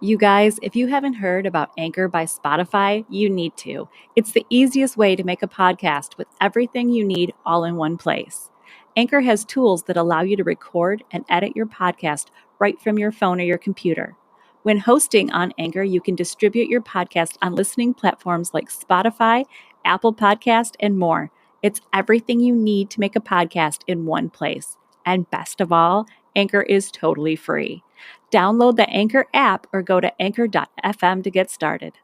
You guys, if you haven't heard about Anchor by Spotify, you need to. It's the easiest way to make a podcast with everything you need all in one place. Anchor has tools that allow you to record and edit your podcast right from your phone or your computer. When hosting on Anchor, you can distribute your podcast on listening platforms like Spotify, Apple Podcast, and more. It's everything you need to make a podcast in one place. And best of all, Anchor is totally free. Download the Anchor app or go to anchor.fm to get started.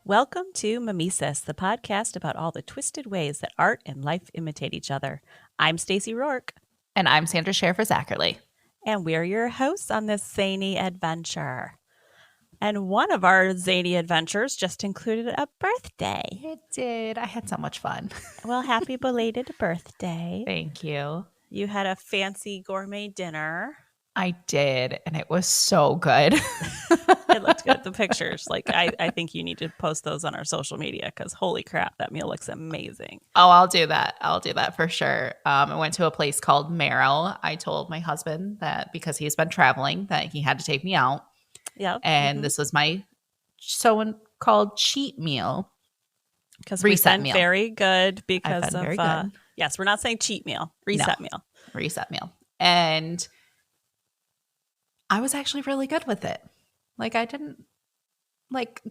Welcome to Mimesis, the podcast about all the twisted ways that art and life imitate each other. I'm Stacey Rourke. And I'm Sandra Schaefer-Zachary. And we're your hosts on this zany adventure. And one of our zany adventures just included a birthday. It did. I had so much fun. Well, happy belated birthday. Thank you. You had a fancy gourmet dinner. I did, and it was so good. It looked good. The pictures, I think you need to post those on our social media because holy crap, that meal looks amazing. Oh, I'll do that. I'll do that for sure. I went to a place called Marrow. I told my husband that because he's been traveling that he had to take me out. Yeah. And this was my so-called cheat meal. Because we've been meal. very good because I've been of, very good. Yes, we're not saying cheat meal, reset meal. Reset meal. And I was actually really good with it. Like, I didn't,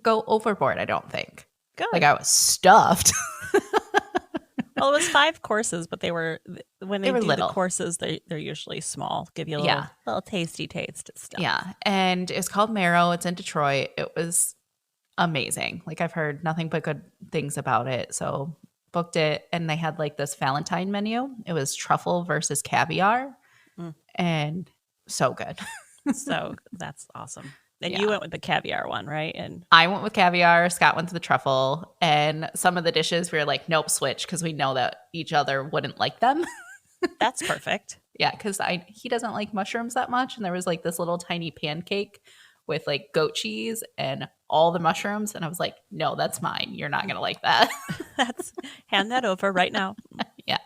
go overboard, I don't think. Good. Like, I was stuffed. Well, it was 5 courses, but when they do little. the courses, they're usually small. Give you a little tasty taste of stuff. Yeah. And it's called Marrow. It's in Detroit. It was amazing. Like, I've heard nothing but good things about it. So booked it. And they had this Valentine menu. It was truffle versus caviar. And so good. So that's awesome. And you went with the caviar one, right? And I went with caviar. Scott went to the truffle. And some of the dishes we were like, nope, switch, because we know that each other wouldn't like them. That's perfect. Yeah, because he doesn't like mushrooms that much. And there was this little tiny pancake with goat cheese and all the mushrooms. And I was like, no, that's mine. You're not going to like that. Hand that over right now. Yeah.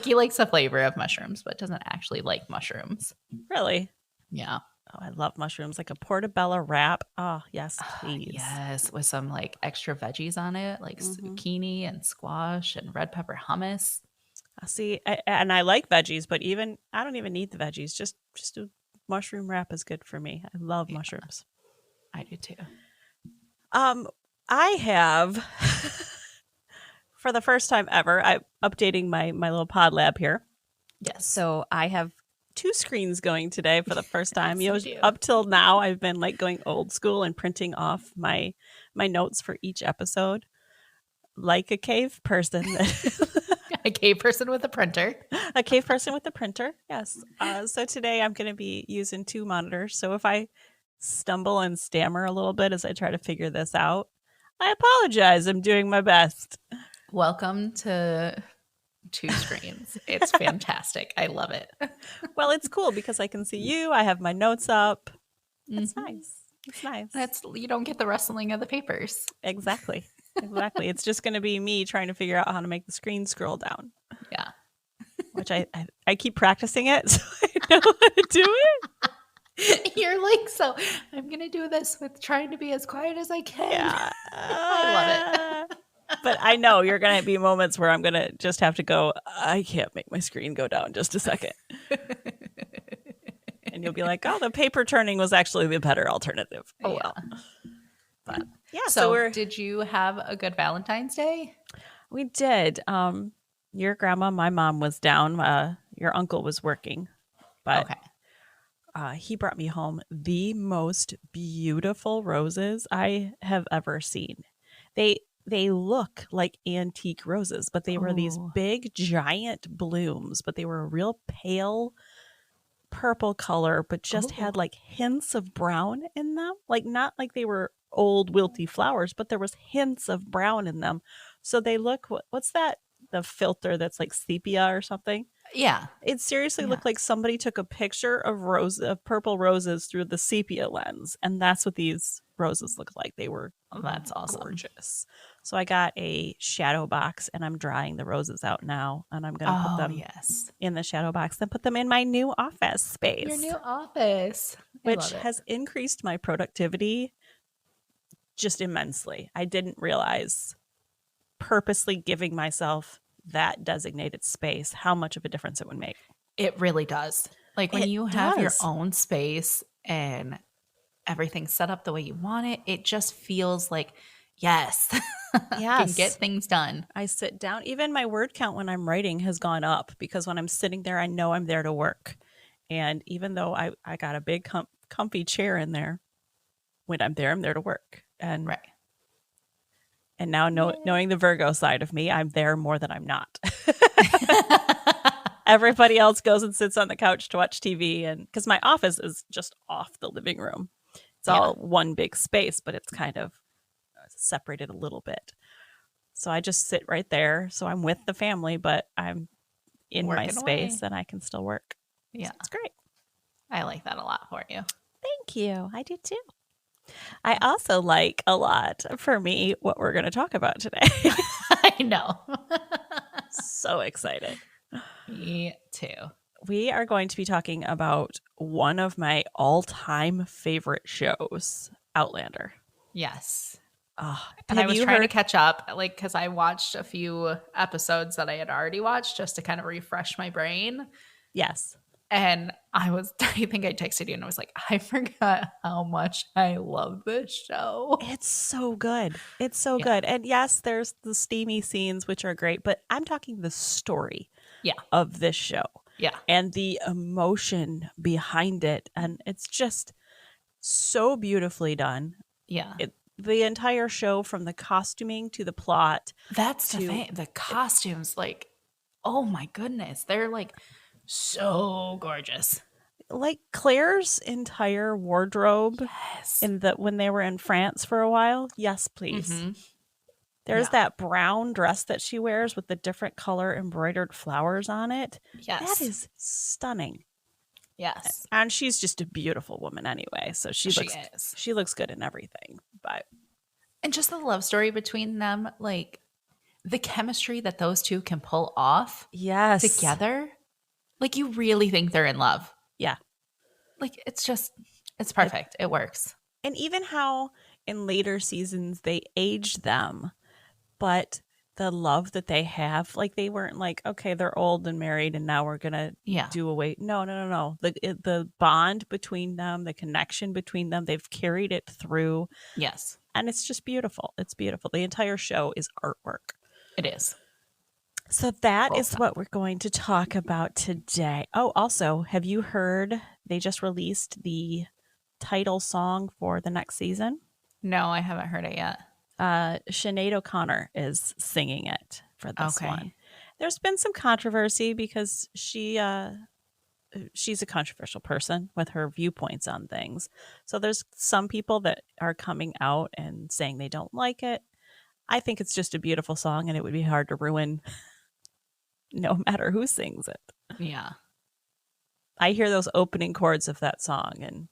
He likes the flavor of mushrooms, but doesn't actually like mushrooms. Really? Yeah. Oh, I love mushrooms. Like a portobello wrap. Oh, yes, please. Yes, with some extra veggies on it, zucchini and squash and red pepper hummus. See, and I like veggies, but I don't even need the veggies. Just a mushroom wrap is good for me. I love mushrooms. I do too. I have, for the first time ever, I'm updating my little pod lab here. Yes. So I have 2 screens going today for the first time. Yes, Up till now, I've been going old school and printing off my notes for each episode, like a cave person. A cave person with a printer. A cave person with a printer. Yes. So today I'm going to be using 2 monitors. So if I stumble and stammer a little bit as I try to figure this out, I apologize. I'm doing my best. Welcome to 2 screens. It's fantastic. I love it. Well, it's cool because I can see you. I have my notes up. It's nice. It's nice. You don't get the rustling of the papers. Exactly. It's just going to be me trying to figure out how to make the screen scroll down. Yeah. Which I keep practicing it, so I know how to do it. You're so I'm going to do this with trying to be as quiet as I can. Yeah. I love it. But I know you're going to be moments where I'm going to just have to go, I can't make my screen go down just a second. And you'll be like, oh, the paper turning was actually the better alternative. Oh, well. But yeah. So did you have a good Valentine's Day? We did. Your grandma, my mom was down. Your uncle was working. But he brought me home the most beautiful roses I have ever seen. They they look like antique roses, but they were these Ooh. big, giant blooms, but they were a real pale purple color, but just Ooh. had like hints of brown in them. Like not like they were old wilty flowers, but there was hints of brown in them. So they look what's that? The filter that's like sepia or something. Yeah. It seriously Yeah. looked like somebody took a picture of purple roses through the sepia lens, and that's what these roses look like. They were That's awesome. gorgeous. So I got a shadow box, and I'm drying the roses out now, and I'm going to put them yes. in the shadow box, then put them in my new office space. Your new office. Which has increased my productivity just immensely. I didn't realize purposely giving myself that designated space, how much of a difference it would make. It really does. Like when It you have your does. own space and everything's set up the way you want it, it just feels like, yes, I can get things done. I sit down. Even my word count when I'm writing has gone up because when I'm sitting there, I know I'm there to work. And even though I got a big comfy chair in there, when I'm there to work. And Right. And now knowing the Virgo side of me, I'm there more than I'm not. Everybody else goes and sits on the couch to watch TV, and because my office is just off the living room. It's all one big space, but it's kind of separated a little bit. So I just sit right there. So I'm with the family, but I'm in my space and I can still work. Yeah. So it's great. I like that a lot for you. Thank you. I do too. I also like a lot, for me, what we're going to talk about today. I know. So excited. Me too. We are going to be talking about one of my all-time favorite shows, Outlander. Yes. Oh, and I was trying to catch up, like, because I watched a few episodes that I had already watched just to kind of refresh my brain. Yes. And I think I texted you and I was like, I forgot how much I love this show. It's so good. It's so good. And yes, there's the steamy scenes, which are great, but I'm talking the story of this show. Yeah. And the emotion behind it. And it's just so beautifully done. Yeah. The entire show, from the costuming to the plot. That's the thing. The costumes, like, oh my goodness. They're like so gorgeous. Like Claire's entire wardrobe when they were in France for a while. Yes, please. Mm-hmm. There's that brown dress that she wears with the different color embroidered flowers on it. Yes. That is stunning. Yes. And she's just a beautiful woman anyway. So she looks good in everything. And just the love story between them, like the chemistry that those two can pull off together. Like you really think they're in love. Yeah. Like it's perfect. It works. And even how in later seasons they aged them, but the love that they have, like they weren't like, okay, they're old and married and now we're going to do away. No. The bond between them, the connection between them, they've carried it through. Yes. And it's just beautiful. It's beautiful. The entire show is artwork. It is. So that is what we're going to talk about today. Oh, also, have you heard they just released the title song for the next season? No, I haven't heard it yet. Sinead O'Connor is singing it for this one. There's been some controversy because she's a controversial person with her viewpoints on things. So there's some people that are coming out and saying they don't like it. I think it's just a beautiful song and it would be hard to ruin no matter who sings it. Yeah. I hear those opening chords of that song and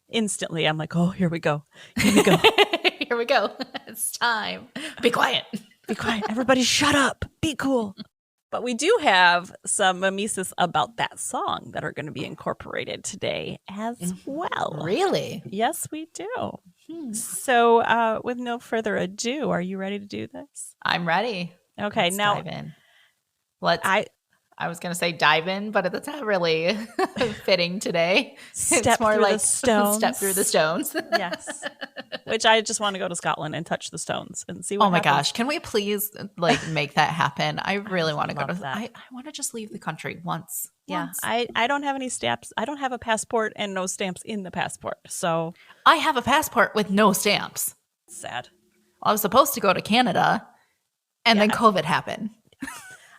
instantly I'm like, oh, here we go. Here we go. Here we go. It's time. Be quiet. Be quiet. Everybody shut up. Be cool. But we do have some mimesis about that song that are going to be incorporated today as well. Really? Yes, we do. So with no further ado, are you ready to do this? I'm ready. Okay. Let's now dive in. I was going to say dive in, but that's not really fitting today. It's more like step through the stones. Yes. Which I just want to go to Scotland and touch the stones and see what happens. Gosh. Can we please make that happen? I really want to go to that. I want to just leave the country once. Yeah. I don't have any stamps. I don't have a passport and no stamps in the passport. So I have a passport with no stamps. Sad. I was supposed to go to Canada, and then COVID happened.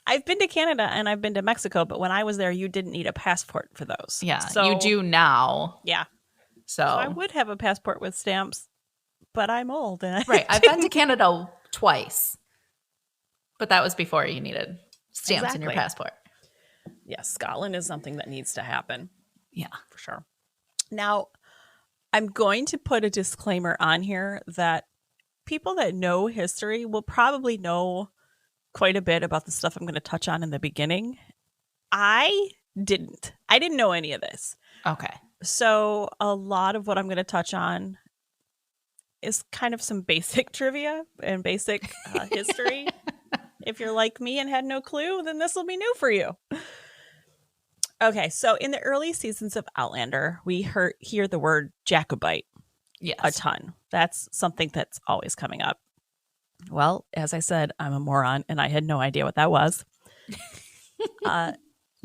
I've been to Canada and I've been to Mexico, but when I was there, you didn't need a passport for those. Yeah, so, you do now. Yeah. So I would have a passport with stamps, but I'm old. And right. I've been to Canada twice, but that was before you needed stamps in your passport. Yes, Scotland is something that needs to happen. Yeah, for sure. Now, I'm going to put a disclaimer on here that people that know history will probably know quite a bit about the stuff I'm going to touch on in the beginning. I didn't know any of this. Okay. So a lot of what I'm going to touch on is kind of some basic trivia and basic history. If you're like me and had no clue, then this will be new for you. Okay, so in the early seasons of Outlander, we hear the word Jacobite a ton. That's something that's always coming up. Well, as I said, I'm a moron, and I had no idea what that was.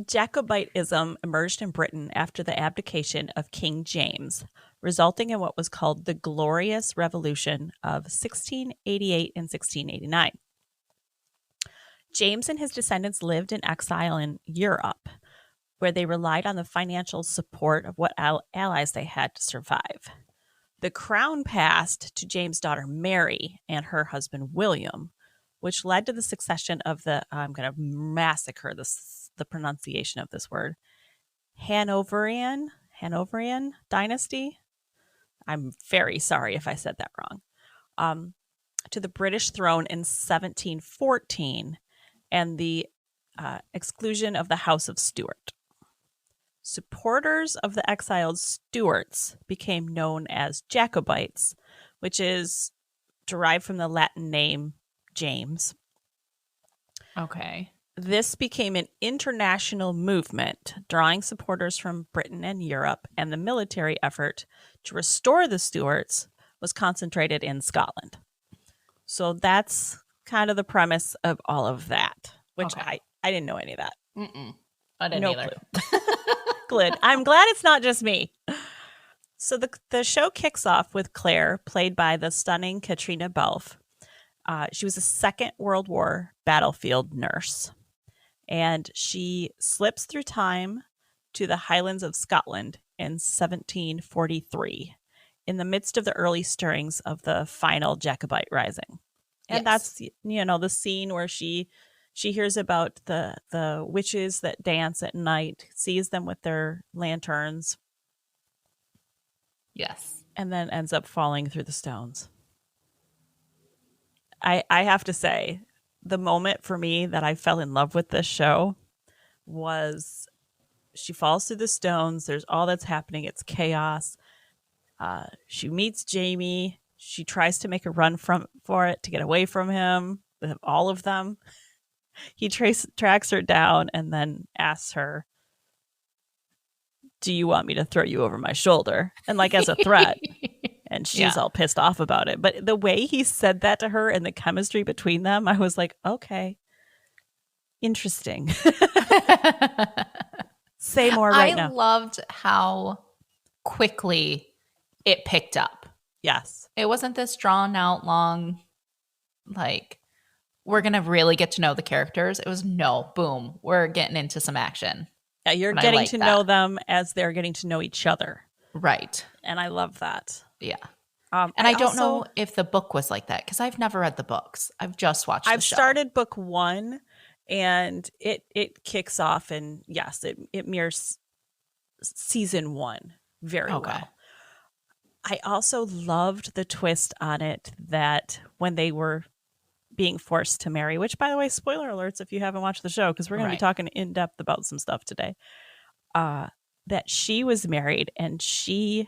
Jacobitism emerged in Britain after the abdication of King James, resulting in what was called the Glorious Revolution of 1688 and 1689. James and his descendants lived in exile in Europe, where they relied on the financial support of what allies they had to survive. The crown passed to James' daughter Mary and her husband William, which led to the succession of the, I'm going to massacre the pronunciation of this word, Hanoverian dynasty. I'm very sorry if I said that wrong. To the British throne in 1714 and the exclusion of the House of Stuart. Supporters of the exiled Stuarts became known as Jacobites, which is derived from the Latin name James. Okay. This became an international movement, drawing supporters from Britain and Europe, and the military effort to restore the Stuarts was concentrated in Scotland. So that's kind of the premise of all of that, which I didn't know any of that. I didn't either. Clue. Good. I'm glad it's not just me. So the show kicks off with Claire, played by the stunning Katrina Balfe. She was a Second World War battlefield nurse, and she slips through time to the Highlands of Scotland in 1743, in the midst of the early stirrings of the final Jacobite Rising. And that's, the scene where she hears about the witches that dance at night, sees them with their lanterns. Yes. And then ends up falling through the stones. I have to say, the moment for me that I fell in love with this show was she falls through the stones. There's all that's happening. It's chaos. She meets Jamie. She tries to make a run for it to get away from him, all of them. He tracks her down and then asks her, "Do you want me to throw you over my shoulder?" And like as a threat. And she's all pissed off about it. But the way he said that to her and the chemistry between them, I was like, okay, interesting. Say more now. I loved how quickly it picked up. Yes. It wasn't this drawn out long, like, we're going to really get to know the characters. It was boom, we're getting into some action. Yeah, you're getting to know them as they're getting to know each other. Right. And I love that. Yeah. And I don't know if the book was like that because I've never read the books. I've just watched the show. I've started book 1 and it kicks off, and yes, it mirrors season 1 very well. I also loved the twist on it that when they were being forced to marry, which, by the way, spoiler alerts if you haven't watched the show, because we're going to be talking in depth about some stuff today, that she was married and she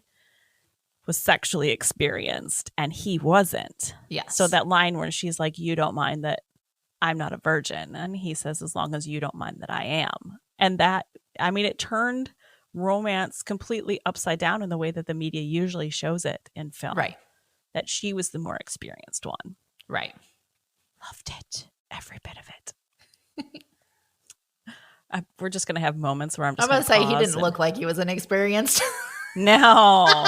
was sexually experienced and he wasn't. Yes. So that line where she's like, "You don't mind that I'm not a virgin," and he says, "As long as you don't mind that I am." And that, I mean, it turned romance completely upside down in the way that the media usually shows it in film. Right. That she was the more experienced one. Right. Loved it. Every bit of it. We're just going to have moments where I'm going to say he didn't look like he was inexperienced. No.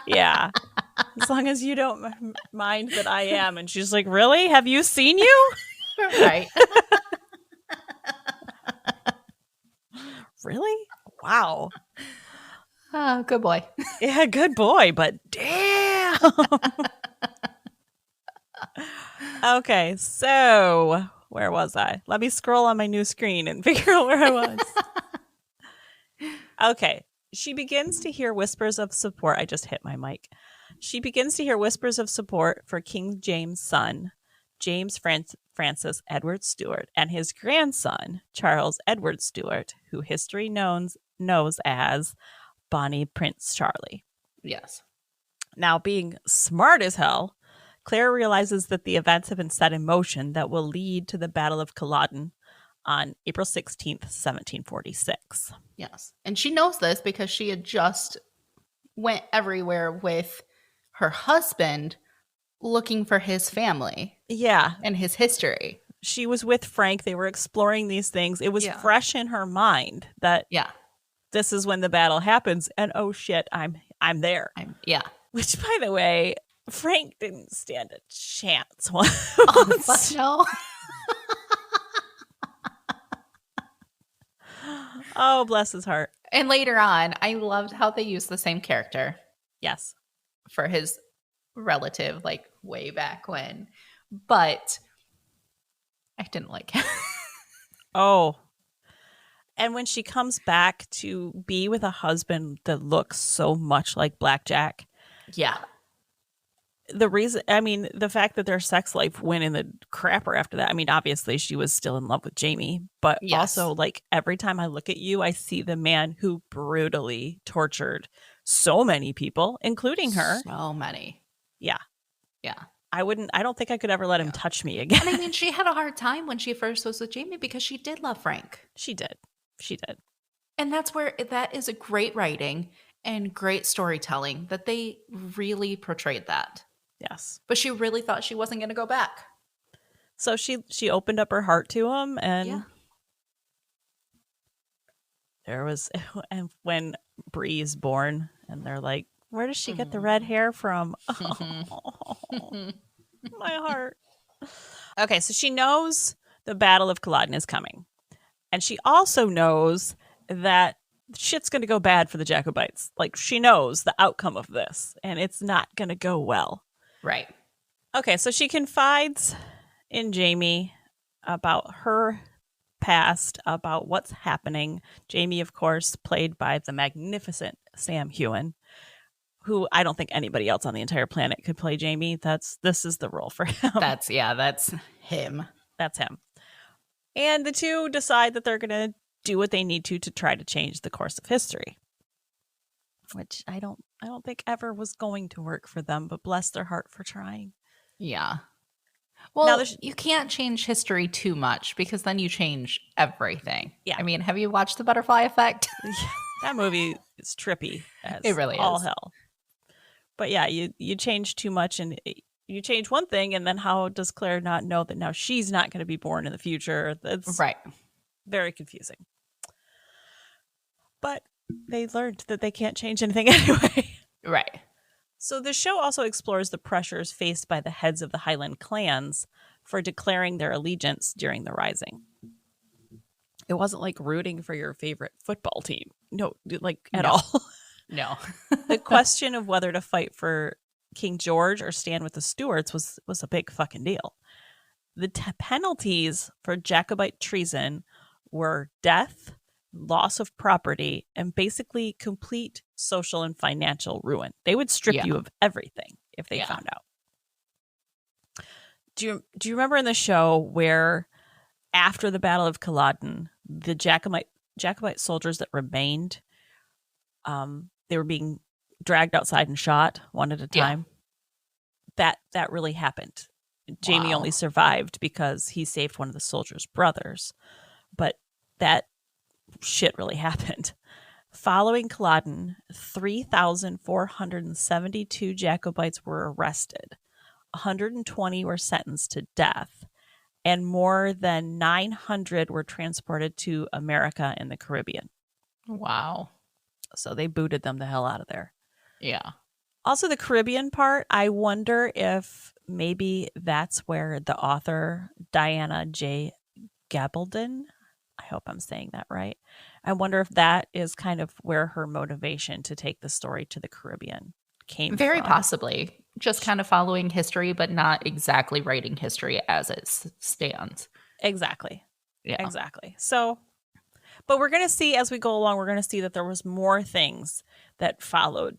Yeah. As long as you don't mind that I am. And she's like, really? Have you seen you? Right. Really? Wow. Oh, good boy. Yeah, good boy, but damn. Okay, so where was I? Let me scroll on my new screen and figure out where I was. Okay, she begins to hear whispers of support. I just hit my mic. She begins to hear whispers of support for King James' son, James Francis Edward Stuart, and his grandson, Charles Edward Stuart, who history knows as Bonnie Prince Charlie. Yes. Now, being smart as hell, Claire realizes that the events have been set in motion that will lead to the Battle of Culloden on April 16th, 1746. Yes. And she knows this because she had just went everywhere with her husband looking for his family Yeah. and his history. She was with Frank. They were exploring these things. It was fresh in her mind that this is when the battle happens. And oh shit, I'm there. Which, by the way, Frank didn't stand a chance once. Oh, fuck no. Oh, bless his heart. And later on, I loved how they used the same character. Yes. For his relative, like way back when. But I didn't like him. Oh. And when she comes back to be with a husband that looks so much like Blackjack. Yeah. The fact that their sex life went in the crapper after that. I mean, obviously she was still in love with Jamie, but also like every time I look at you, I see the man who brutally tortured so many people, including her. So many. Yeah. Yeah. I don't think I could ever let him touch me again. And I mean, she had a hard time when she first was with Jamie because she did love Frank. She did. And that's where that is a great writing and great storytelling that they really portrayed that. Yes. But she really thought she wasn't going to go back. So she opened up her heart to him, and there was, and when Bree's born and they're like, where does she get the red hair from? Oh, my heart. Okay, so she knows the Battle of Culloden is coming. And she also knows that shit's going to go bad for the Jacobites. Like, she knows the outcome of this, and it's not going to go well. Right. Okay, so she confides in Jamie about her past, about what's happening. Jamie, of course, played by the magnificent Sam Heughan, who I don't think anybody else on the entire planet could play Jamie. This is the role for him. That's him. That's him. And the two decide that they're going to do what they need to try to change the course of history, which I don't think ever was going to work for them, but bless their heart for trying. Yeah. Well, you can't change history too much because then you change everything. Yeah. I mean, have you watched The Butterfly Effect? That movie is trippy as it really all is. Hell. But yeah, you change too much and you change one thing, and then how does Claire not know that now she's not going to be born in the future? That's right. Very confusing. But they learned that they can't change anything anyway. Right. So the show also explores the pressures faced by the heads of the Highland clans for declaring their allegiance during the Rising. It wasn't like rooting for your favorite football team. No, like at all. No. The question of whether to fight for King George or stand with the Stuarts was a big fucking deal. The penalties for Jacobite treason were death, loss of property, and basically complete social and financial ruin. They would strip you of everything if they found out. Do you remember in the show where after the Battle of Culloden, the Jacobite soldiers that remained, they were being dragged outside and shot one at a time? That really happened. Jamie only survived because he saved one of the soldiers' brothers. But that shit really happened. Following Culloden, 3,472 Jacobites were arrested. 120 were sentenced to death. And more than 900 were transported to America and the Caribbean. Wow. So they booted them the hell out of there. Yeah. Also, the Caribbean part, I wonder if maybe that's where the author, Diana J. Gabaldon, I hope I'm saying that right. I wonder if that is kind of where her motivation to take the story to the Caribbean came Very from. possibly. Just kind of following history, but not exactly writing history as it stands. Exactly. Yeah. Exactly. So, but we're going to see as we go along, we're going to see that there was more things that followed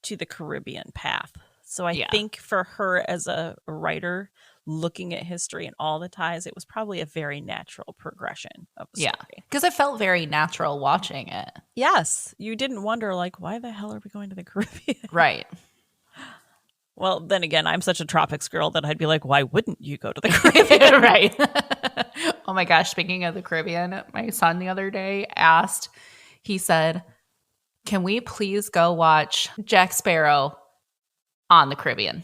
to the Caribbean path. So I think for her as a writer looking at history and all the ties, it was probably a very natural progression of the story. Because it felt very natural watching it. Yes. You didn't wonder, like, why the hell are we going to the Caribbean? Right. Well, then again, I'm such a tropics girl that I'd be like, why wouldn't you go to the Caribbean? Right. Oh my gosh. Speaking of the Caribbean, my son the other day asked, he said, can we please go watch Jack Sparrow on the Caribbean?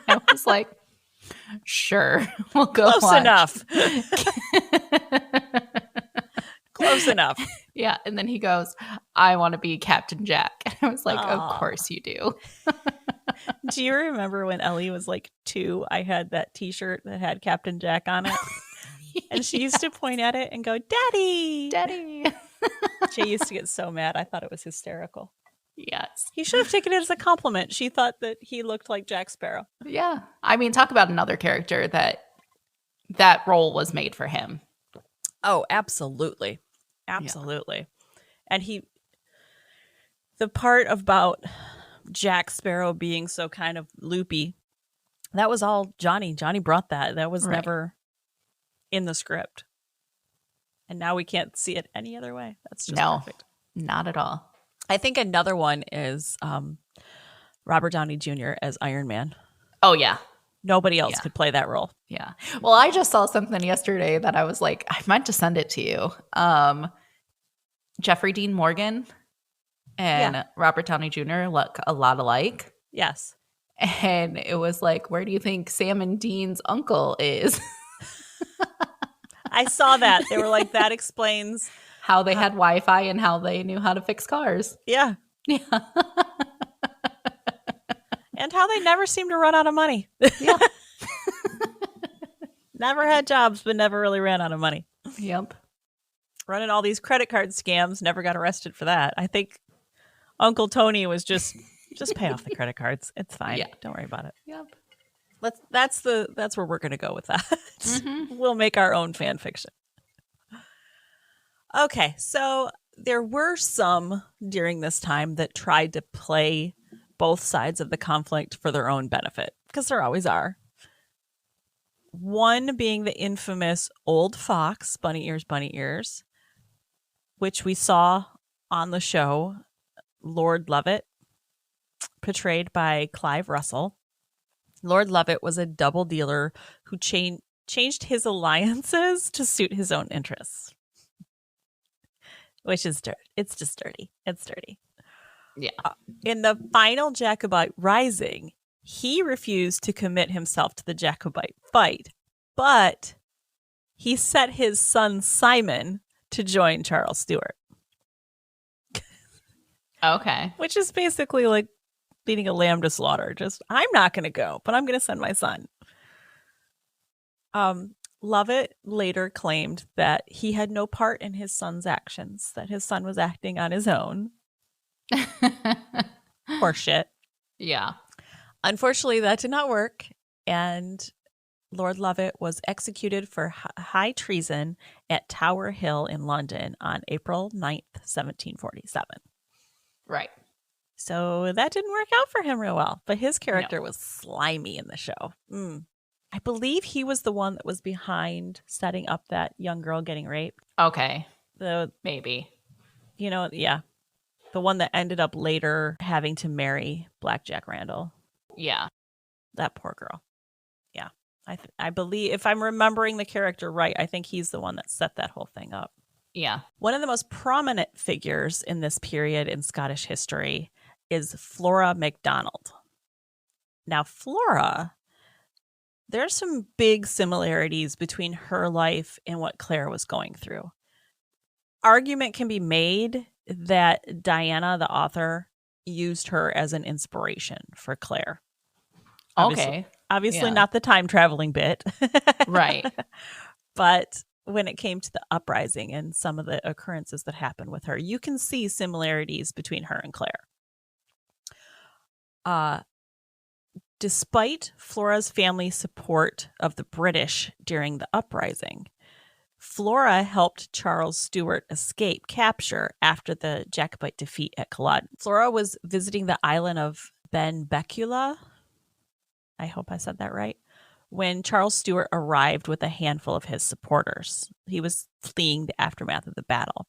I was like, sure, we'll go Close watch. enough. Close enough. Yeah. And then he goes, I want to be Captain Jack. And I was like, Aww. Of course you do. Do you remember when Ellie was like 2? I had that t-shirt that had Captain Jack on it. And she used to point at it and go, Daddy. Daddy. She used to get so mad. I thought it was hysterical. Yes. He should have taken it as a compliment. She thought that he looked like Jack Sparrow. Yeah. I mean, talk about another character that role was made for him. Oh, absolutely. Absolutely. Yeah. And the part about Jack Sparrow being so kind of loopy, that was all Johnny. Johnny brought that. That was never in the script. And now we can't see it any other way. That's just perfect. Not at all. I think another one is Robert Downey Jr. as Iron Man. Oh, yeah. Nobody else could play that role. Yeah. Well, I just saw something yesterday that I was like, I meant to send it to you. Jeffrey Dean Morgan and Robert Downey Jr. look a lot alike. Yes. And it was like, where do you think Sam and Dean's uncle is? I saw that. They were like, that explains how they had Wi-Fi and how they knew how to fix cars. Yeah. Yeah. And how they never seem to run out of money. Yeah. Never had jobs, but never really ran out of money. Yep. Running all these credit card scams, never got arrested for that. I think Uncle Tony was just pay off the credit cards. It's fine. Yeah. Don't worry about it. Yep. That's where we're gonna go with that. Mm-hmm. We'll make our own fan fiction. Okay, so there were some during this time that tried to play both sides of the conflict for their own benefit, because there always are. One being the infamous Old Fox, Bunny Ears, which we saw on the show, Lord Lovett, portrayed by Clive Russell. Lord Lovett was a double dealer who changed his alliances to suit his own interests. Which is dirt. It's just dirty. It's dirty. Yeah. In the final Jacobite Rising, he refused to commit himself to the Jacobite fight, but he set his son Simon to join Charles Stewart. Okay. Which is basically like leading a lamb to slaughter. Just, I'm not going to go, but I'm going to send my son. Lovett later claimed that he had no part in his son's actions, that his son was acting on his own. Horseshit. Yeah. Unfortunately, that did not work, and Lord Lovett was executed for high treason at Tower Hill in London on April 9th, 1747. Right. So that didn't work out for him real well, but his character was slimy in the show. I believe he was the one that was behind setting up that young girl getting raped. Okay. Maybe. The one that ended up later having to marry Black Jack Randall. Yeah. That poor girl. Yeah. I believe, if I'm remembering the character right, I think he's the one that set that whole thing up. Yeah. One of the most prominent figures in this period in Scottish history is Flora MacDonald. Now, Flora, there's some big similarities between her life and what Claire was going through. Argument can be made that Diana, the author, used her as an inspiration for Claire. Okay. Obviously Yeah. not the time traveling bit. Right. But when it came to the uprising and some of the occurrences that happened with her, you can see similarities between her and Claire. Despite Flora's family support of the British during the uprising, Flora helped Charles Stuart escape capture after the Jacobite defeat at Culloden. Flora was visiting the island of Benbecula, I hope I said that right, when Charles Stuart arrived with a handful of his supporters. He was fleeing the aftermath of the battle.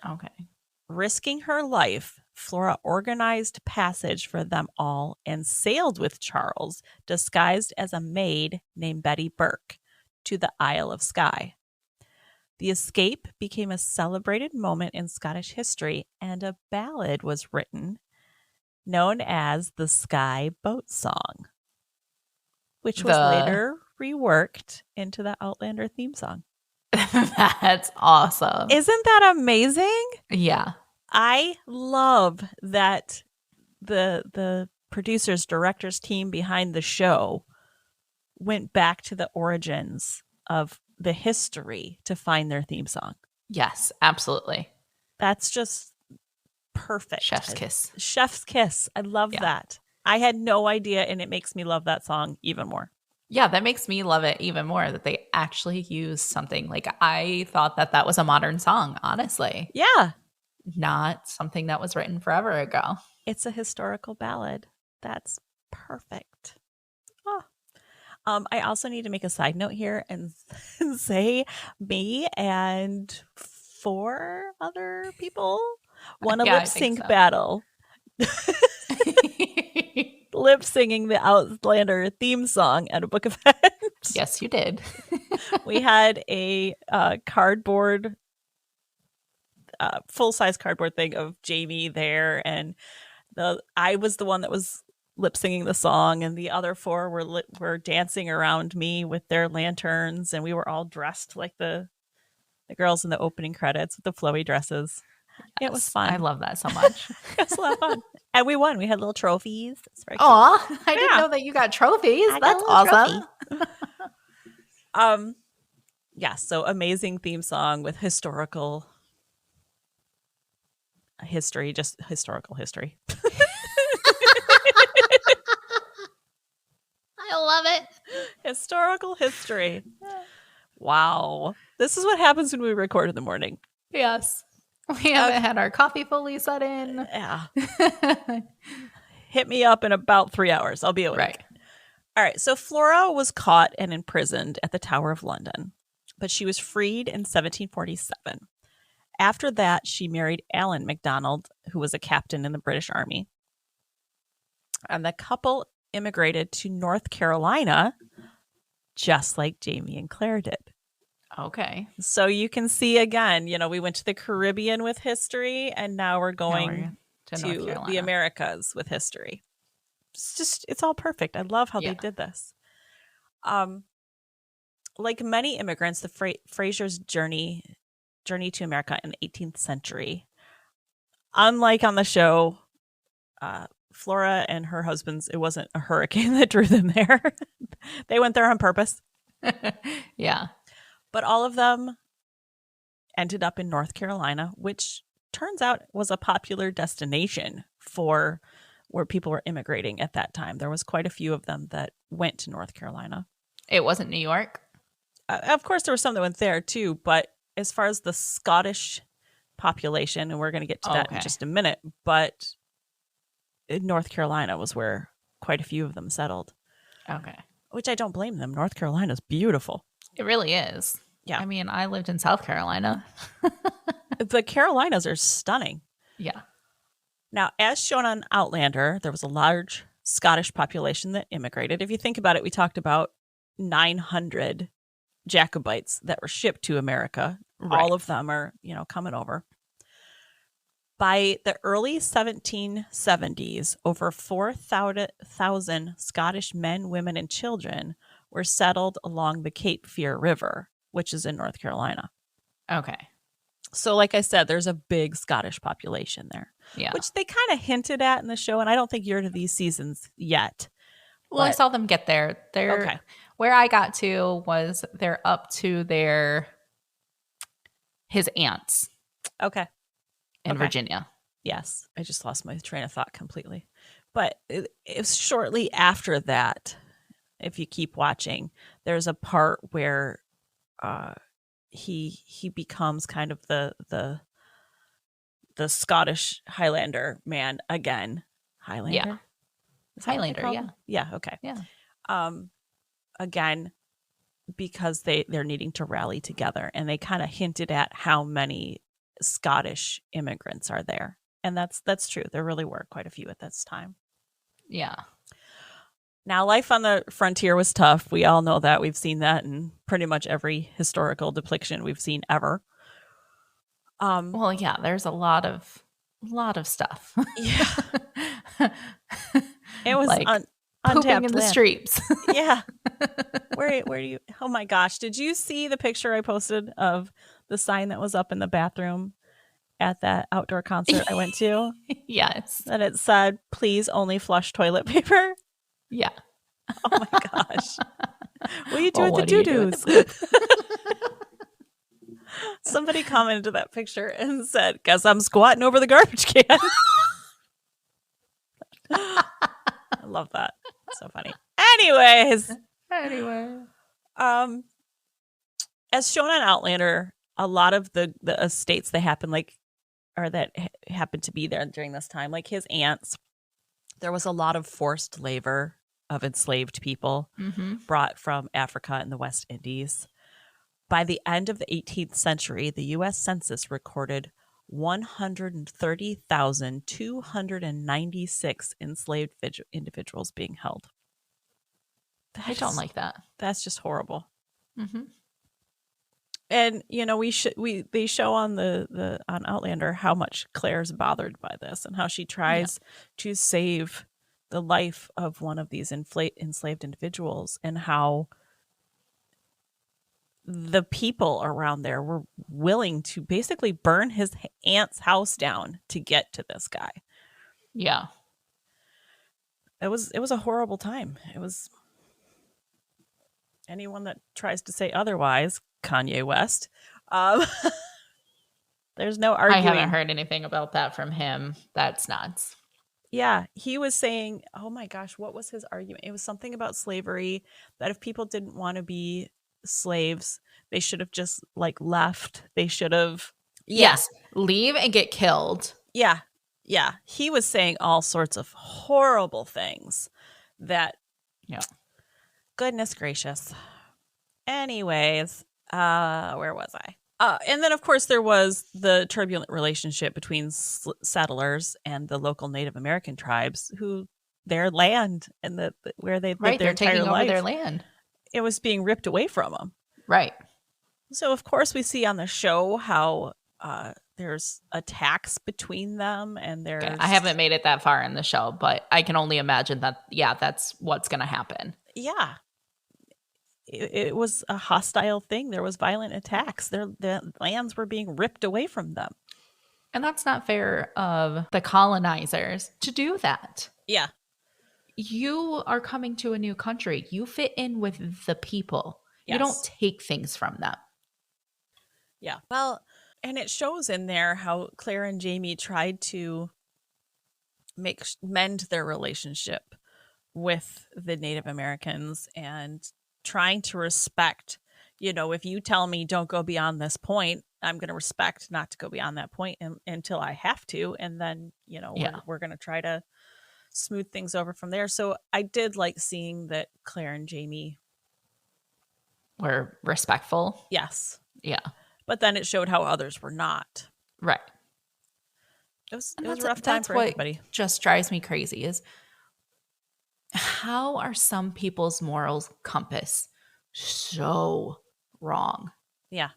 Okay. Risking her life, Flora organized passage for them all and sailed with Charles, disguised as a maid named Betty Burke, to the Isle of Skye. The escape became a celebrated moment in Scottish history, and a ballad was written known as the Skye Boat Song, which was later reworked into the Outlander theme song. That's awesome. Isn't that amazing? Yeah. I love that the producers, directors team behind the show went back to the origins of the history to find their theme song. Yes, absolutely. That's just perfect. Chef's kiss. Chef's kiss. I love that. I had no idea, and it makes me love that song even more. Yeah, that makes me love it even more that they actually use something. Like, I thought that was a modern song, honestly. Yeah. Not something that was written forever ago. It's a historical ballad. That's perfect. Oh. I also need to make a side note here and say me and 4 other people won a lip sync battle. Lip singing the Outlander theme song at a book event. Yes, you did. We had a cardboard, full-size cardboard thing of Jamie there, and I was the one that was lip singing the song, and the other 4 were dancing around me with their lanterns, and we were all dressed like the girls in the opening credits with the flowy dresses. Yes, it was fun. I love that so much. It was a lot of fun. And we won. We had little trophies. Aw, I didn't know that you got trophies. That's awesome. Yeah, so amazing theme song with historical history, just historical history. I love it. Historical history. Wow. This is what happens when we record in the morning. Yes. We haven't had our coffee fully set in. Yeah. Hit me up in about 3 hours. I'll be awake. Right. All right. So Flora was caught and imprisoned at the Tower of London, but she was freed in 1747. After that, she married Alan MacDonald, who was a captain in the British Army. And the couple immigrated to North Carolina, just like Jamie and Claire did. Okay. So you can see again, we went to the Caribbean with history, and now we're going to the Americas with history. It's all perfect. I love how they did this. Like many immigrants, the Fraser's journey to America in the 18th century, unlike on the show, Flora and her husbands, it wasn't a hurricane that drew them there. They went there on purpose. Yeah. But all of them ended up in North Carolina, which turns out was a popular destination for where people were immigrating at that time. There was quite a few of them that went to North Carolina. It wasn't New York? Of course, there were some that went there too. But as far as the Scottish population, and we're going to get to that in just a minute, but North Carolina was where quite a few of them settled. Okay. Which I don't blame them. North Carolina's beautiful. It really is. Yeah. I mean, I lived in South Carolina. The Carolinas are stunning. Yeah. Now, as shown on Outlander, there was a large Scottish population that immigrated. If you think about it, we talked about 900 Jacobites that were shipped to America. Right. All of them are, coming over. By the early 1770s, over 4,000 Scottish men, women, and children were settled along the Cape Fear River, which is in North Carolina. Okay. So, like I said, there's a big Scottish population there, Yeah. which they kind of hinted at in the show. And I don't think you're to these seasons yet. Well, I But saw them get there. okay. Where I got to was they're up to his aunts Okay. in Okay. Virginia. Yes. I just lost my train of thought completely. But it's shortly after that, if you keep watching, there's a part where he becomes kind of the Scottish Highlander man again. Highlander? Yeah. Is that what they Highlander, call yeah. him? Yeah, okay. Yeah. Again, because they're needing to rally together, and they kind of hinted at how many Scottish immigrants are there. And that's true. There really were quite a few at this time. Yeah. Now, life on the frontier was tough. We all know that. We've seen that in pretty much every historical depiction we've seen ever. Well, yeah, there's a lot of stuff. Yeah. It was like untapped pooping in the land. streets. Yeah. Where do you? Oh my gosh! Did you see the picture I posted of the sign that was up in the bathroom at that outdoor concert I went to? Yes. That it said, "Please only flush toilet paper." Yeah. Oh my gosh! What do you do Well, with what the do you do doo-doos? with Somebody commented to that picture and said, "Guess I'm squatting over the garbage can." I love that. So funny. Anyways, Anyway. as shown on Outlander, a lot of the estates that happen happened to be there during this time, like his aunts, there was a lot of forced labor of enslaved people brought from Africa and the West Indies. By the end of the 18th century, the U.S. Census recorded 130,296 enslaved individuals being held. I don't like that. That's just horrible. Mm-hmm. And they show on on Outlander how much Claire's bothered by this and how she tries to save the life of one of these enslaved individuals, and how the people around there were willing to basically burn his aunt's house down to get to this guy. Yeah. It was a horrible time. It was, anyone that tries to say otherwise, Kanye West, there's no arguing. I haven't heard anything about that from him. That's nuts. Yeah, he was saying, oh my gosh, what was his argument? It was something about slavery, that if people didn't want to be slaves, they should have just left. They should have. Yes. Leave and get killed. Yeah. Yeah. He was saying all sorts of horrible things that. Yeah. Goodness gracious. Anyways, where was I? And then, of course, there was the turbulent relationship between settlers and the local Native American tribes, who their land and where they lived their entire taking life, over their land. It was being ripped away from them. Right. So, of course, we see on the show how there's attacks between them, and there's. Okay. I haven't made it that far in the show, but I can only imagine that. Yeah, that's what's going to happen. Yeah. It was a hostile thing. There was violent attacks. Their lands were being ripped away from them. And that's not fair of the colonizers to do that. Yeah. You are coming to a new country. You fit in with the people. Yes. You don't take things from them. Yeah. Well, and it shows in there how Claire and Jamie tried to mend their relationship with the Native Americans, and trying to respect, if you tell me don't go beyond this point, I'm going to respect not to go beyond that point until I have to. And then, we're going to try to smooth things over from there. So I did like seeing that Claire and Jamie were respectful. Yes. Yeah. But then it showed how others were not. Right. It was a rough time for everybody. Just drives me crazy is, how are some people's morals compass so wrong? Yeah.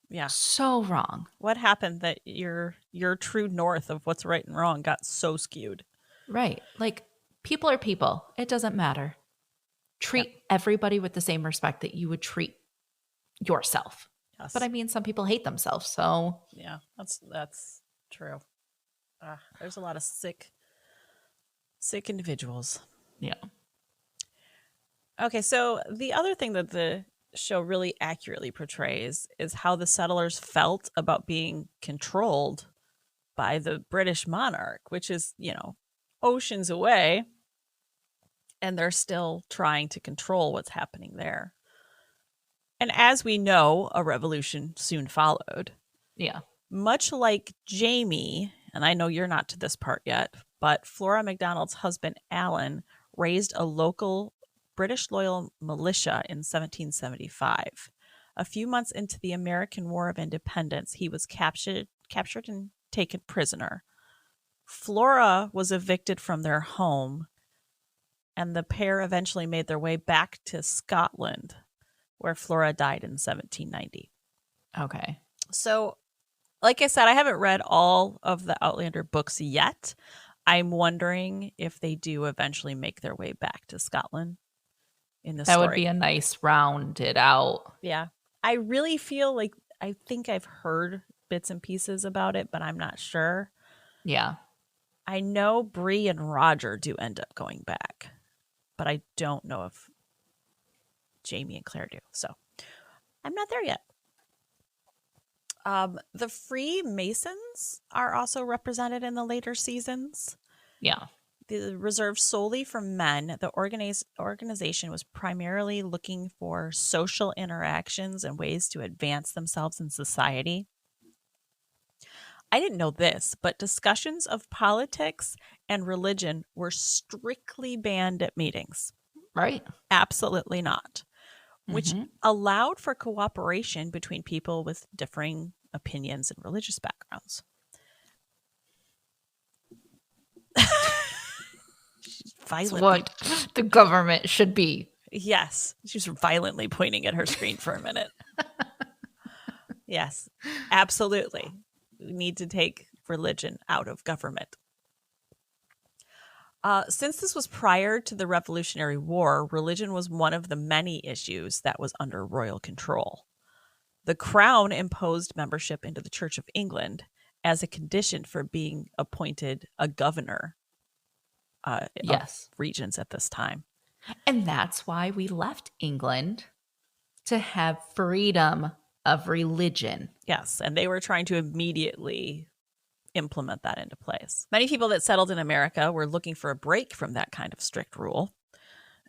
Yeah. So wrong. What happened that your true north of what's right and wrong got so skewed? Right. People are people. It doesn't matter. Treat everybody with the same respect that you would treat yourself. Yes. But I mean, some people hate themselves, so Yeah, that's true. There's a lot of sick individuals. yeah. Okay, so the other thing that the show really accurately portrays is how the settlers felt about being controlled by the British monarch, which is, oceans away, and they're still trying to control what's happening there. And as we know, a revolution soon followed. Yeah. Much like Jamie, and I know you're not to this part yet, but Flora MacDonald's husband, Alan, raised a local British loyal militia in 1775. A few months into the American War of Independence, he was captured and taken prisoner. Flora was evicted from their home, and the pair eventually made their way back to Scotland, where Flora died in 1790. Okay. So, like I said, I haven't read all of the Outlander books yet. I'm wondering if they do eventually make their way back to Scotland in the That story. would be a nice rounded out. Yeah. I really feel like I think I've heard bits and pieces about it, but I'm not sure. Yeah. I know Bree and Roger do end up going back, but I don't know if Jamie and Claire do. So I'm not there yet. The Freemasons are also represented in the later seasons. Yeah. Reserved solely for men, the organization was primarily looking for social interactions and ways to advance themselves in society. I didn't know this, but discussions of politics and religion were strictly banned at meetings. Right. Absolutely not. Which Mhm. allowed for cooperation between people with differing opinions and religious backgrounds. She's It's violently, what the government should be. yes, she's violently pointing at her screen for a minute. Yes, absolutely. We need to take religion out of government. Since this was prior to the Revolutionary War, religion was one of the many issues that was under royal control. The Crown imposed membership into the Church of England as a condition for being appointed a governor Yes. of regions at this time. And that's why we left England, to have freedom of religion. Yes, and they were trying to immediately implement that into place. Many people that settled in America were looking for a break from that kind of strict rule.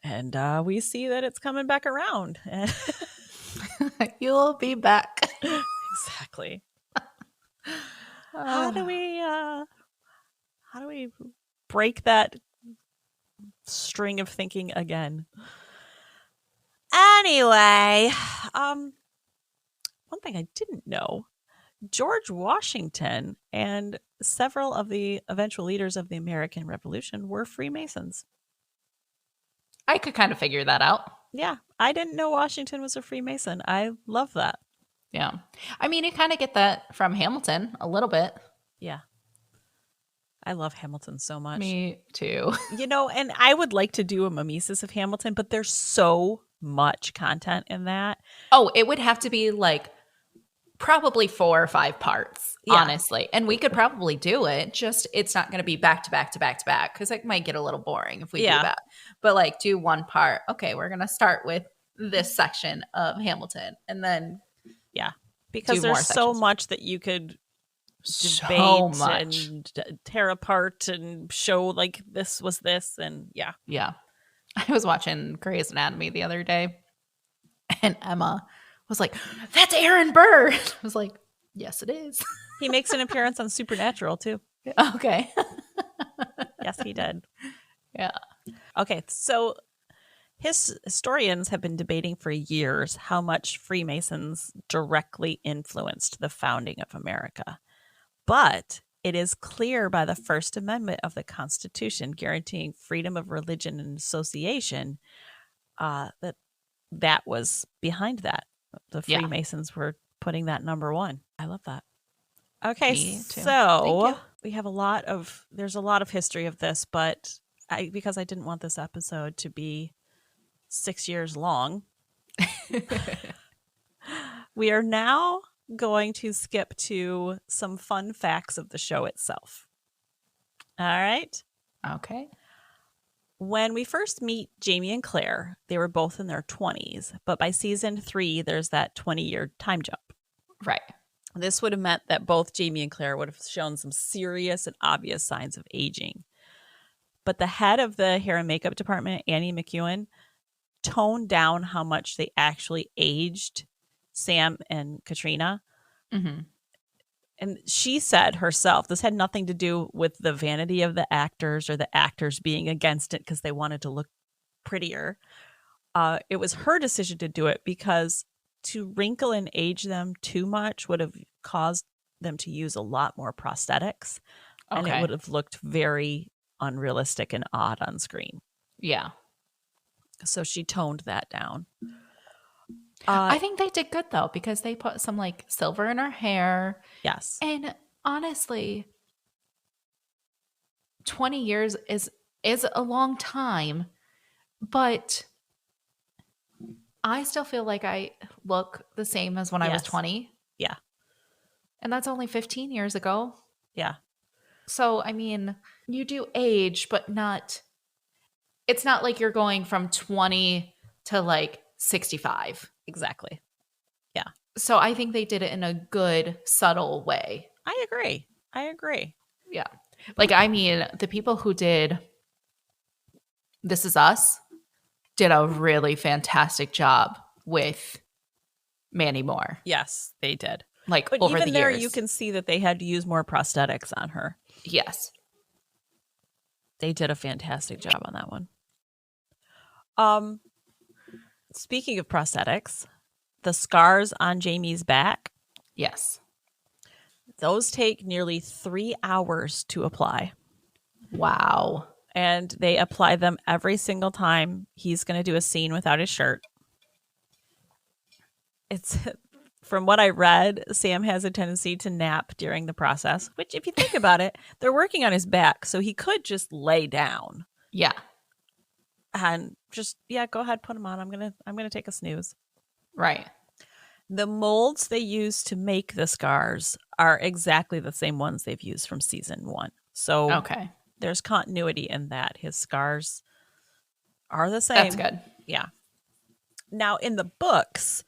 And we see that it's coming back around. You'll be back. Exactly. How do we break that string of thinking again? Anyway, one thing I didn't know, George Washington and several of the eventual leaders of the American Revolution were Freemasons. I could kind of figure that out. Yeah, I didn't know Washington was a Freemason. I love that. Yeah. I mean, you kind of get that from Hamilton a little bit. Yeah. I love Hamilton so much. Me too. And I would like to do a mimesis of Hamilton, but there's so much content in that. Oh, it would have to be like probably 4 or 5 parts, honestly. And we could probably do it. Just it's not going to be back to back to back to back because it might get a little boring if we do that. But like do one part. Okay, we're going to start with this section of Hamilton and then because there's so much that you could debate and tear apart and show like this was this and yeah. I was watching Grey's Anatomy the other day and Emma was like, that's Aaron Burr. I was like, yes, it is. He makes an appearance on Supernatural too. Okay. Yes, he did. Yeah. Okay, so historians have been debating for years how much Freemasons directly influenced the founding of America. But it is clear by the First Amendment of the Constitution guaranteeing freedom of religion and association that was behind that. The Freemasons were putting that number one. I love that. Okay, so we have there's a lot of history of this, but because I didn't want this episode to be 6 years long, We are now going to skip to some fun facts of the show itself. All right. Okay. When we first meet Jamie and Claire, they were both in their 20s, but by season 3, there's that 20-year time jump. Right. This would have meant that both Jamie and Claire would have shown some serious and obvious signs of aging. But the head of the hair and makeup department, Annie McEwen, toned down how much they actually aged Sam and Katrina. Mm-hmm. And she said herself, this had nothing to do with the vanity of the actors or the actors being against it because they wanted to look prettier. It was her decision to do it because to wrinkle and age them too much would have caused them to use a lot more prosthetics. Okay. And it would have looked very unrealistic and odd on screen. Yeah. So she toned that down. I think they did good though, because they put some like silver in her hair. Yes. And honestly, 20 years is a long time, but I still feel like I look the same as when I was 20. Yeah. And that's only 15 years ago. Yeah. So, I mean, you do age, but it's not like you're going from 20 to like 65. Exactly. Yeah. So I think they did it in a good, subtle way. I agree. Yeah. Like, I mean, the people who did This Is Us did a really fantastic job with Mandy Moore. Yes, they did. Like, but over even the there, years. you can see that they had to use more prosthetics on her. Yes. They did a fantastic job on that one. Speaking of prosthetics, the scars on Jamie's back. Yes. Those take nearly 3 hours to apply. Wow. And they apply them every single time he's going to do a scene without his shirt. It's from what I read, Sam has a tendency to nap during the process, which if you think about it, they're working on his back, so he could just lay down. Yeah. And just, go ahead, put them on. I'm going to take a snooze. Right. The molds they use to make the scars are exactly the same ones they've used from season 1. So okay. There's continuity in that. His scars are the same. That's good. Yeah. Now, in the books,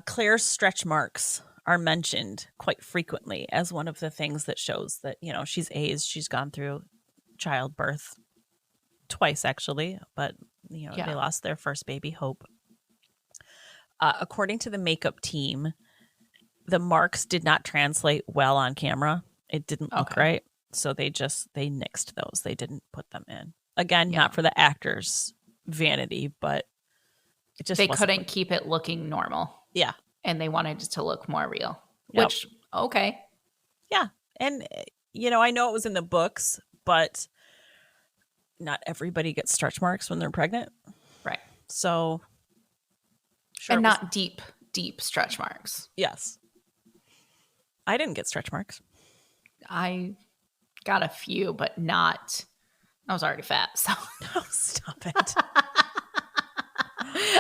Claire's stretch marks are mentioned quite frequently as one of the things that shows that, she's aged. She's gone through childbirth twice, actually, but, they lost their first baby, Hope. According to the makeup team, the marks did not translate well on camera. It didn't look right. So they nixed those. They didn't put them in. Again, not for the actors' vanity, but it just they couldn't keep it looking normal. Yeah. And they wanted it to look more real. Yep. Which, okay. Yeah. And, I know it was in the books, but not everybody gets stretch marks when they're pregnant. Right. So. Sure, and not deep stretch marks. Yes. I didn't get stretch marks. I got a few, but not. I was already fat, so. Oh, stop it.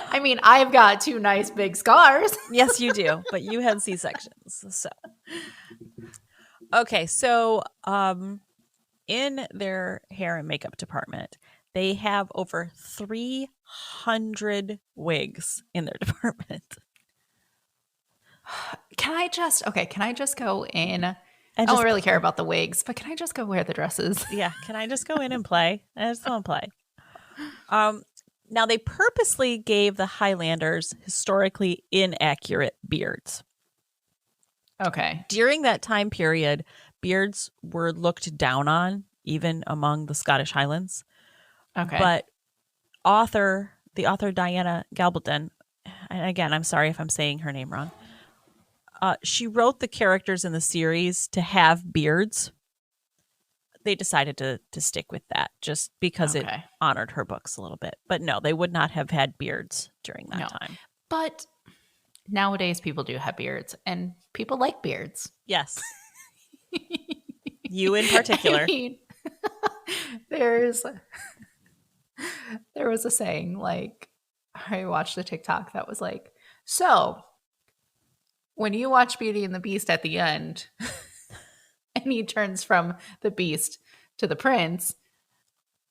I mean, I've got 2 nice big scars. Yes, you do, but you had C-sections. So. Okay, so in their hair and makeup department, they have over 300 wigs in their department. Can I just go in? I don't really care about the wigs, but can I just go wear the dresses? Yeah, can I just go in and play? I just want to play. Now, they purposely gave the Highlanders historically inaccurate beards. Okay. During that time period, beards were looked down on, even among the Scottish Highlands. Okay. But the author Diana Gabaldon, and again, I'm sorry if I'm saying her name wrong, she wrote the characters in the series to have beards. They decided to stick with that just because it honored her books a little bit. But no, they would not have had beards during that time. But nowadays people do have beards and people like beards. Yes. You in particular. I mean, there was a saying, like, I watched a TikTok that was like, So, when you watch Beauty and the Beast at the end, and he turns from the Beast to the Prince,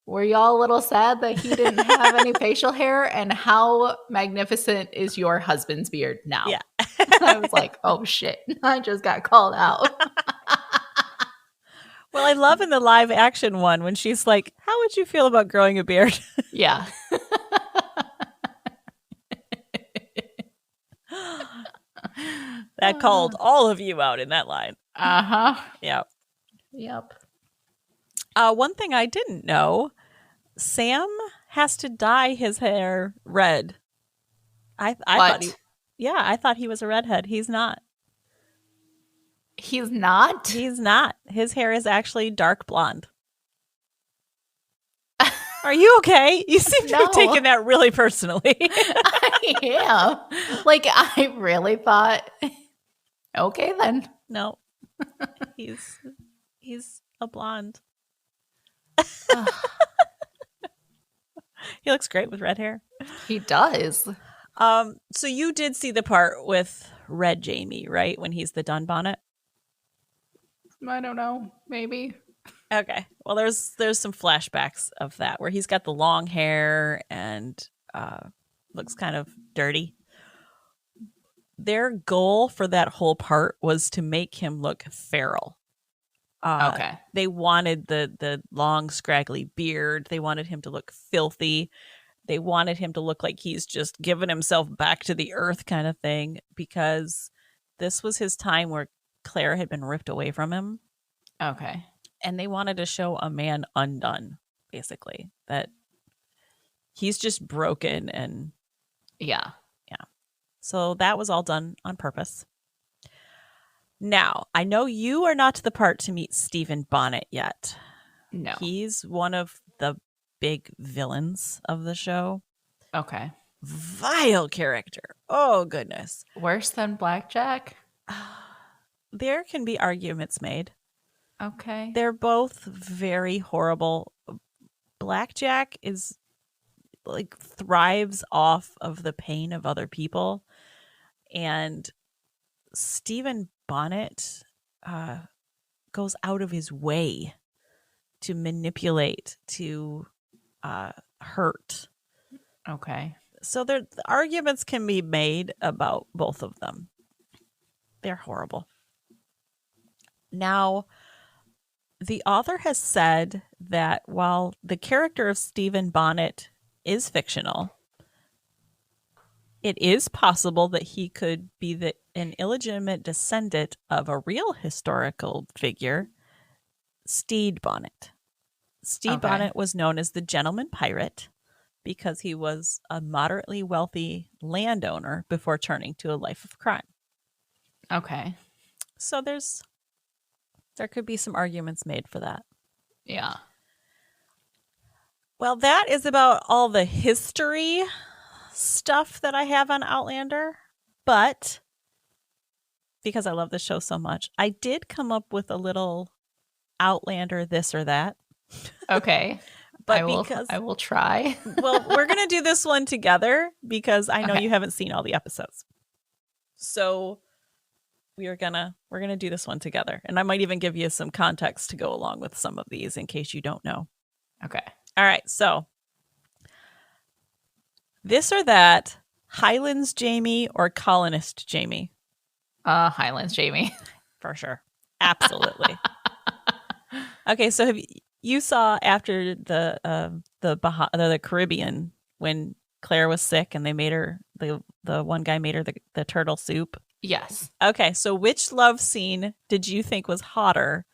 were y'all a little sad that he didn't have any facial hair? And how magnificent is your husband's beard now? Yeah. I was like, oh shit, I just got called out. Well, I love in the live action one when she's like, how would you feel about growing a beard? Yeah. That called all of you out in that line. Uh-huh. Yeah. Yep. One thing I didn't know, Sam has to dye his hair red. I thought I thought he was a redhead. He's not. He's not? He's not. His hair is actually dark blonde. Are you okay? You seem to be taking that really personally. I am. Like, I really thought, okay then. No. He's a blonde. He looks great with red hair. He does. So you did see the part with Red Jamie, right? When he's the Dunbonnet? I don't know. Maybe. Okay. Well, there's some flashbacks of that where he's got the long hair and looks kind of dirty. Their goal for that whole part was to make him look feral. Okay. They wanted the long, scraggly beard. They wanted him to look filthy. They wanted him to look like he's just given himself back to the earth kind of thing, because this was his time where Claire had been ripped away from him. Okay. And they wanted to show a man undone, basically. That he's just broken and... Yeah. Yeah. So that was all done on purpose. Now, I know you are not to the part to meet Stephen Bonnet yet. No. He's one of the big villains of the show. Okay. Vile character. Oh, goodness. Worse than Blackjack? There can be arguments made. Okay. They're both very horrible. Blackjack is like thrives off of the pain of other people. And Stephen Bonnet goes out of his way to manipulate, to hurt. Okay. So the arguments can be made about both of them. They're horrible. Now, the author has said that while the character of Stephen Bonnet is fictional, it is possible that he could be an illegitimate descendant of a real historical figure, Stede Bonnet. Stede Bonnet was known as the gentleman pirate because he was a moderately wealthy landowner before turning to a life of crime. Okay. So there could be some arguments made for that. Yeah. Well, that is about all the history stuff that I have on Outlander. But because I love this show so much, I did come up with a little Outlander this or that. Okay. But I will try. Well, we're going to do this one together because I know you haven't seen all the episodes. So we're going to do this one together. And I might even give you some context to go along with some of these in case you don't know. Okay. All right. So this or that, Highlands Jamie or Colonist Jamie? Highlands Jamie. For sure. Absolutely. Okay, so you saw after the Caribbean when Claire was sick and they made her the one guy made her the turtle soup? Yes. Okay, so which love scene did you think was hotter?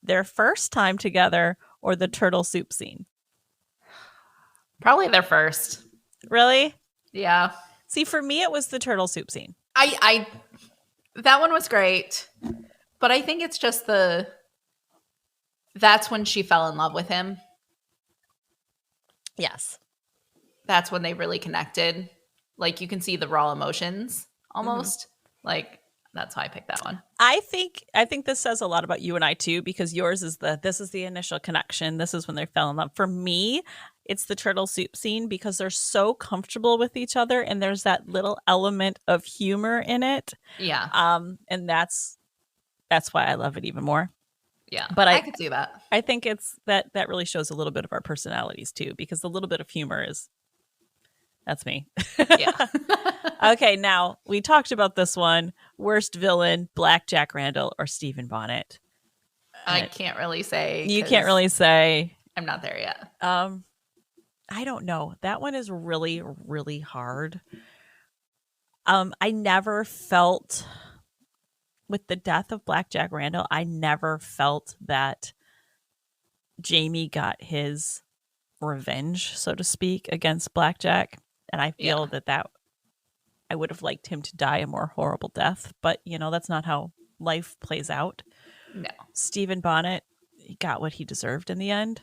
Their first time together or the turtle soup scene? Probably their first. Really? Yeah. See, for me it was the turtle soup scene. I that one was great. But I think it's just that's when she fell in love with him. Yes. That's when they really connected. Like, you can see the raw emotions almost. Mm-hmm. Like, that's why I picked that one. I think this says a lot about you and I too, because yours is this is the initial connection. This is when they fell in love. For me, it's the turtle soup scene because they're so comfortable with each other and there's that little element of humor in it. Yeah. And that's why I love it even more. Yeah. But I could see that. I think it's that really shows a little bit of our personalities too, because the little bit of humor that's me. Yeah. Okay, now we talked about this one. Worst villain, Black Jack Randall or Stephen Bonnet. I can't really say. You can't really say. I'm not there yet. I don't know. That one is really, really hard. I never felt, with the death of Black Jack Randall, I never felt that Jamie got his revenge, so to speak, against Black Jack. And I feel that I would have liked him to die a more horrible death. But, that's not how life plays out. No. Stephen Bonnet, he got what he deserved in the end.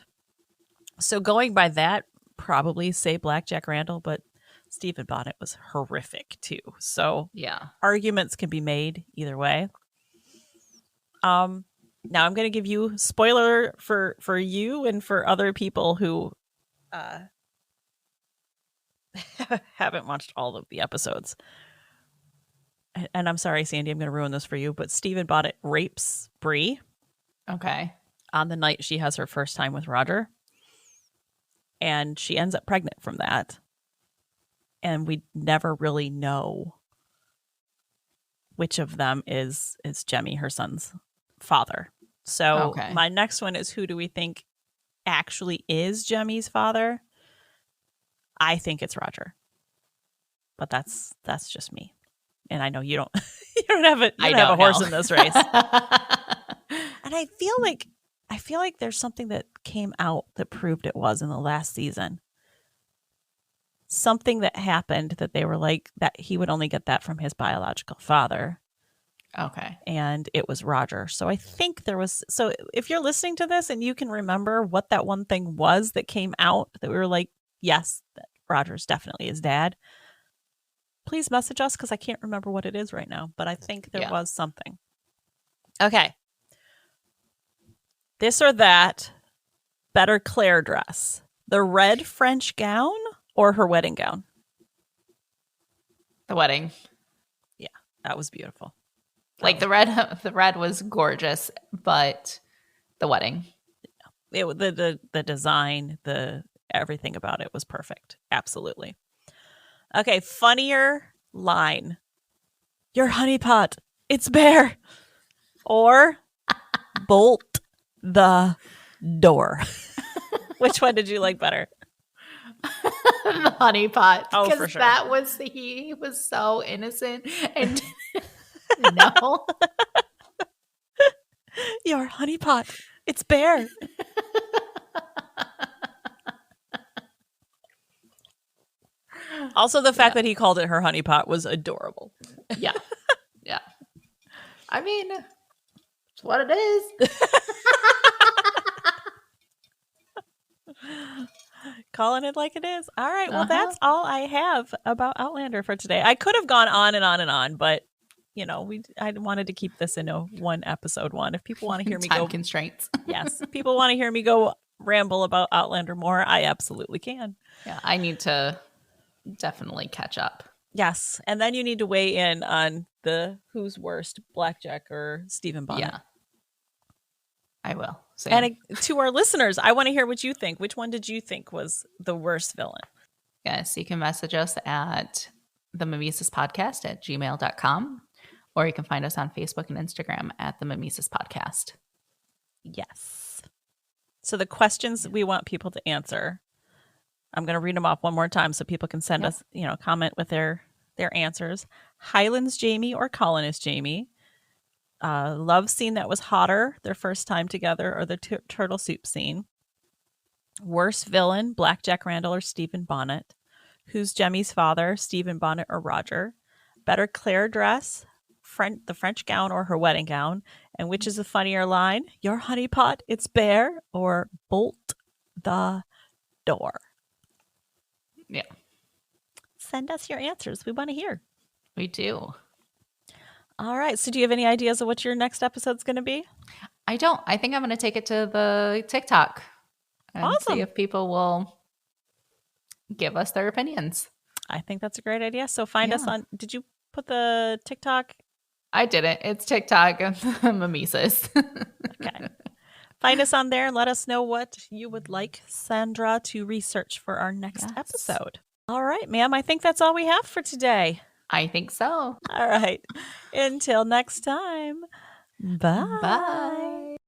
So going by that, probably say Black Jack Randall, but Stephen Bonnet was horrific too. So arguments can be made either way. Now I'm going to give you spoiler for you and for other people who haven't watched all of the episodes. And I'm sorry, Sandy, I'm going to ruin this for you, but Stephen Bonnet rapes Bree. Okay. On the night she has her first time with Roger. And she ends up pregnant from that. And we never really know which of them is Jemmy, her son's father. So my next one is, who do we think actually is Jemmy's father? I think it's Roger. But that's just me. And I know you don't have a horse in this race. And I feel like there's something that came out that proved it was in the last season. Something that happened that they were like that he would only get that from his biological father. Okay. And it was Roger. So I think there was, so if you're listening to this and you can remember what that one thing was that came out that we were like, yes, Roger's definitely his dad, please message us because I can't remember what it is right now, but I think there was something. Okay. This or that, better Claire dress. The red French gown or her wedding gown? The wedding. Yeah, that was beautiful. Like the red was gorgeous, but the wedding. The design, everything about it was perfect. Absolutely. Okay, funnier line. Your honeypot, it's bare. Or bolt the door. Which one did you like better? The honeypot. Oh, for sure. That was, he was so innocent and no. Your honeypot, it's bare. Also, the fact that he called it her honeypot was adorable. Yeah. Yeah. I mean, it's what it is. Calling it like it is. All right. Well, that's all I have about Outlander for today. I could have gone on and on and on, but I wanted to keep this in a one episode one. If people want to hear me Time constraints. Yes. If people want to hear me go ramble about Outlander more, I absolutely can. Yeah, I need to definitely catch up. Yes. And then you need to weigh in on the who's worst, Blackjack or Stephen Bonnet. Yeah. I will. Same. And to our listeners, I want to hear what you think. Which one did you think was the worst villain? Yes, you can message us at themimesispodcast@gmail.com, or you can find us on Facebook and Instagram at the Mimesis Podcast. Yes. So the questions we want people to answer, I'm going to read them off one more time so people can send us, comment with their answers. Highlands Jamie or Colonist Jamie? Love scene that was hotter, their first time together, or the turtle soup scene. Worst villain, Black Jack Randall or Stephen Bonnet. Who's Jemmy's father, Stephen Bonnet or Roger? Better Claire dress, the French gown or her wedding gown? And which is a funnier line? Your honeypot, it's bare, or bolt the door? Yeah. Send us your answers. We want to hear. We do. All right. So do you have any ideas of what your next episode's going to be? I don't. I think I'm going to take it to the TikTok and see if people will give us their opinions. I think that's a great idea. So find us Yeah. on, did you put the TikTok? I didn't. It's TikTok and Mimesis. Okay. Find us on there and let us know what you would like Sandra to research for our next episode. All right, ma'am. I think that's all we have for today. I think so. All right. Until next time. Bye. Bye.